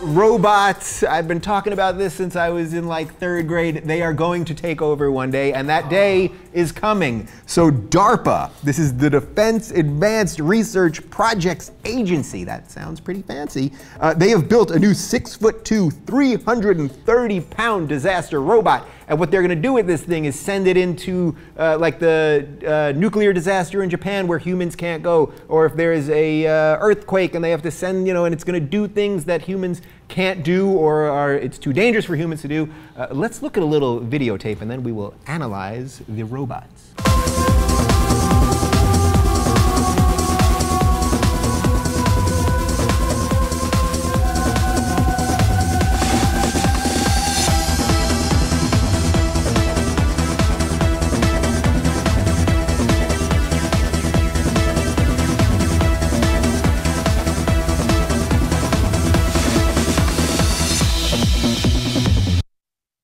Robots, I've been talking about this since I was in like 3rd grade. They are going to take over one day, and that day is coming. So DARPA, this is the Defense Advanced Research Projects Agency. That sounds pretty fancy. They have built a new 6'2", 330-pound disaster robot. And what they're going to do with this thing is send it into like the nuclear disaster in Japan where humans can't go, or if there is a earthquake and they have to send, and it's going to do things that humans can't do, or it's too dangerous for humans to do. Let's look at a little videotape and then we will analyze the robots.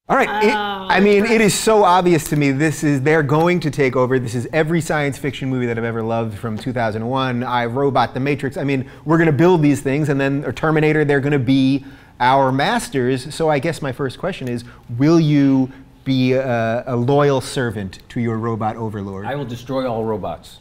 All right, I mean, it is so obvious to me. They're going to take over. This is every science fiction movie that I've ever loved from 2001, I, Robot, The Matrix. I mean, we're going to build these things, and then Terminator, they're going to be our masters. So I guess my first question is, will you be a loyal servant to your robot overlord? I will destroy all robots.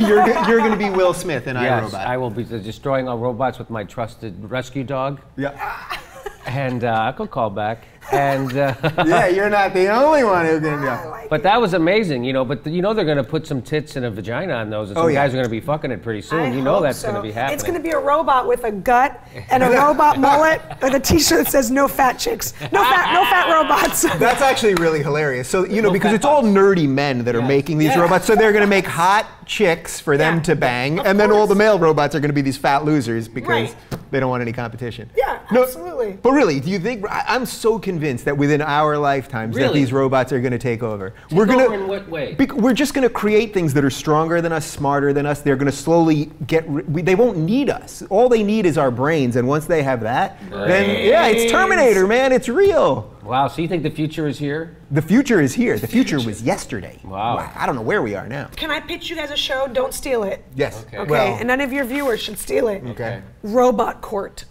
You're going to be Will Smith in Yes, iRobot. I will be destroying all robots with my trusted rescue dog. Yeah. And I could call back. And yeah, you're not the only one who can go. But that was amazing, But they're going to put some tits and a vagina on those, and some guys are going to be fucking it pretty soon. That's going to be happening. It's going to be a robot with a gut and a robot mullet with a T-shirt that says "No fat chicks, no fat robots." That's actually really hilarious. So because it's all nerdy men that are making these robots, so they're going to make hot chicks for them to bang, and then all the male robots are going to be these fat losers because they don't want any competition. Yeah, absolutely. But really, do you think? I'm so convinced that within our lifetimes that these robots are going to take over. Take over in what way? We're just going to create things that are stronger than us, smarter than us. They're going to slowly they won't need us. All they need is our brains, and once they have that, then it's Terminator, man. It's real. Wow, so you think the future is here? The future is here. The future was yesterday. Wow. I don't know where we are now. Can I pitch you guys a show? Don't steal it. Yes. Okay. And none of your viewers should steal it. Okay. Robot Court.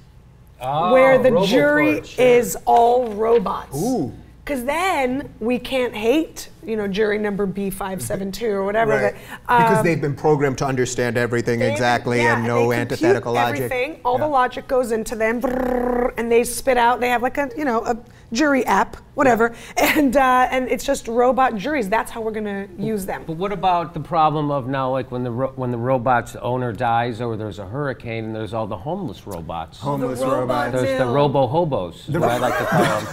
Oh, where the jury is all robots. Ooh. Because then we can't hate, jury number B572 or whatever. Right. Because they've been programmed to understand everything exactly and no antithetical logic. Everything, all the logic goes into them, and they spit out. They have like a jury app, whatever, and it's just robot juries. That's how we're going to use them. But what about the problem of now, like when the robot's owner dies, or there's a hurricane, and there's all the homeless robots. Homeless robots. There's the robo-hobos, what I like to call them.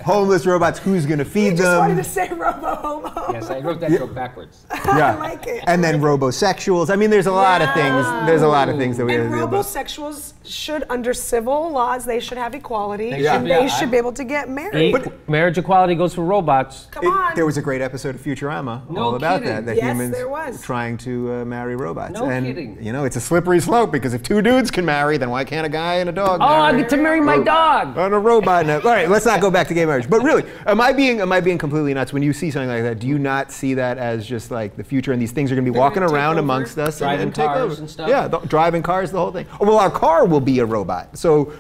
Homeless robots, who's going to feed them? You just wanted to say robo-homo. Yes, I wrote that joke backwards. Yeah. I like it. And then robosexuals. I mean, there's a lot of things. There's a lot of things that we have to do about. Robosexuals should, under civil laws, they should have equality. They should be able to get married. But marriage equality goes for robots. Come on. There was a great episode of Futurama all about that Yes, humans there was. trying to marry robots. No kidding. It's a slippery slope because if 2 dudes can marry, then why can't a guy and a dog marry? I get to marry my dog. On a robot. All right, let's not go back to gay marriage. But really, am I being completely nuts when you see something like that? Do you not see that as just like the future, and these things are going to be walking around amongst us and take cars over? and stuff? Yeah, driving cars, the whole thing. Oh, well, our car will be a robot. So,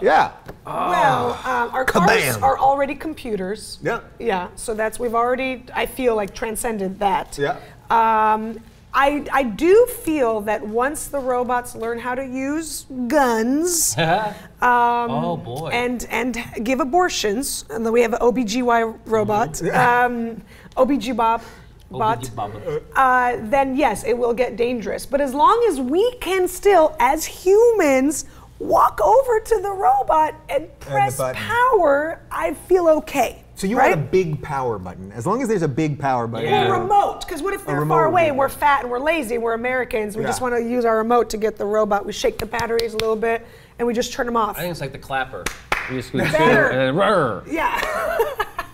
yeah. Well, our cars are already computers. Yeah. Yeah. So we've already, I feel like, transcended that. Yeah. I do feel that once the robots learn how to use guns, oh boy, and give abortions, and then we have an OBGY robot, OBGBOB. Then yes, it will get dangerous. But as long as we can still, as humans, walk over to the robot and press power, I feel okay. So you want a big power button. As long as there's a big power button. Or a remote, because what if they're far away and we're fat and we're lazy and we're Americans, we just want to use our remote to get the robot. We shake the batteries a little bit and we just turn them off. I think it's like the clapper. You just go and then rrr. Yeah.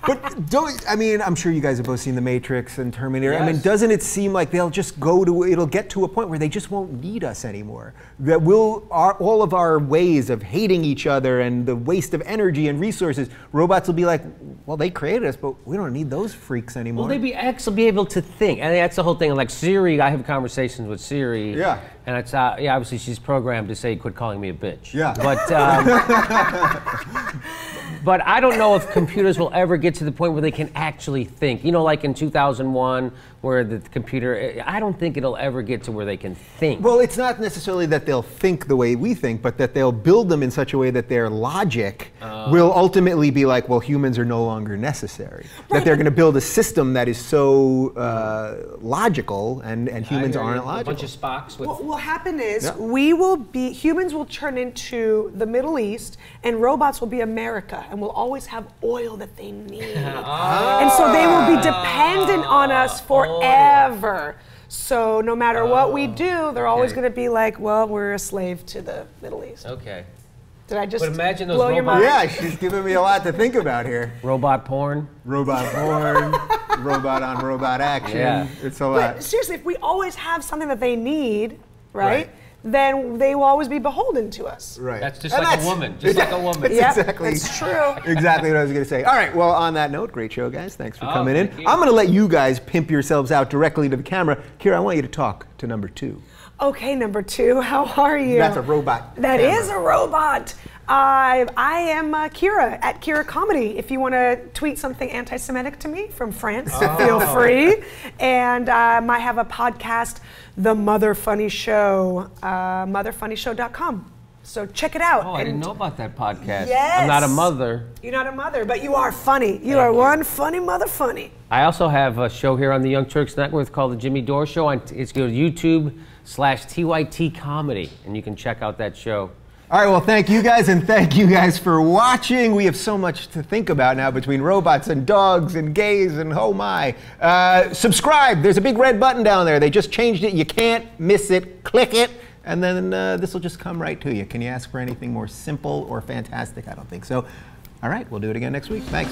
But I mean, I'm sure you guys have both seen The Matrix and Terminator. Yes. I mean, doesn't it seem like they'll just it'll get to a point where they just won't need us anymore? That all of our ways of hating each other and the waste of energy and resources, robots will be like, well, they created us, but we don't need those freaks anymore. Well, they'll be able to think, and that's the whole thing. Like Siri, I have conversations with Siri. Yeah. And it's obviously she's programmed to say, "Quit calling me a bitch." Yeah. But I don't know if computers will ever get to the point where they can actually think. You know, like in 2001, where the computer, I don't think it'll ever get to where they can think. Well, it's not necessarily that they'll think the way we think, but that they'll build them in such a way that their logic will ultimately be like, well, humans are no longer necessary. That they're going to build a system that is so logical, and humans aren't logical. A bunch of Spocks with... What will happen is humans will turn into the Middle East, and robots will be America, and we'll always have oil that they need. And so they will be dependent on us forever. So no matter what we do, they're always going to be like, well, we're a slave to the Middle East. Okay. Did I just But imagine those blow your robots. mind? Yeah, she's giving me a lot to think about here. Robot porn. Robot porn, robot on robot action. Yeah. It's a lot. But seriously, if we always have something that they need, right? Then they will always be beholden to us. Right. That's just like a woman. Just like a woman. That's Yep, exactly, that's true. Exactly what I was going to say. All right, well, on that note, great show, guys. Thanks for coming in. thank you. I'm going to let you guys pimp yourselves out directly to the camera. Kira, I want you to talk to number 2. Okay, number 2, how are you? That's a robot. That camera. is a robot. I am Kira at Kira Comedy. If you want to tweet something anti-Semitic to me from France, feel free. And I have a podcast, The Mother Funny Show, motherfunnyshow.com. So check it out. Oh, I didn't know about that podcast. Yes. I'm not a mother. You're not a mother, but you are funny. You are one funny mother funny. I also have a show here on the Young Turks Network called The Jimmy Dore Show. It's go to YouTube/TYT Comedy, and you can check out that show. All right, well, thank you guys, and thank you guys for watching. We have so much to think about now between robots and dogs and gays and oh my. Subscribe. There's a big red button down there. They just changed it. You can't miss it. Click it, and then this will just come right to you. Can you ask for anything more simple or fantastic? I don't think so. All right, we'll do it again next week. Thanks.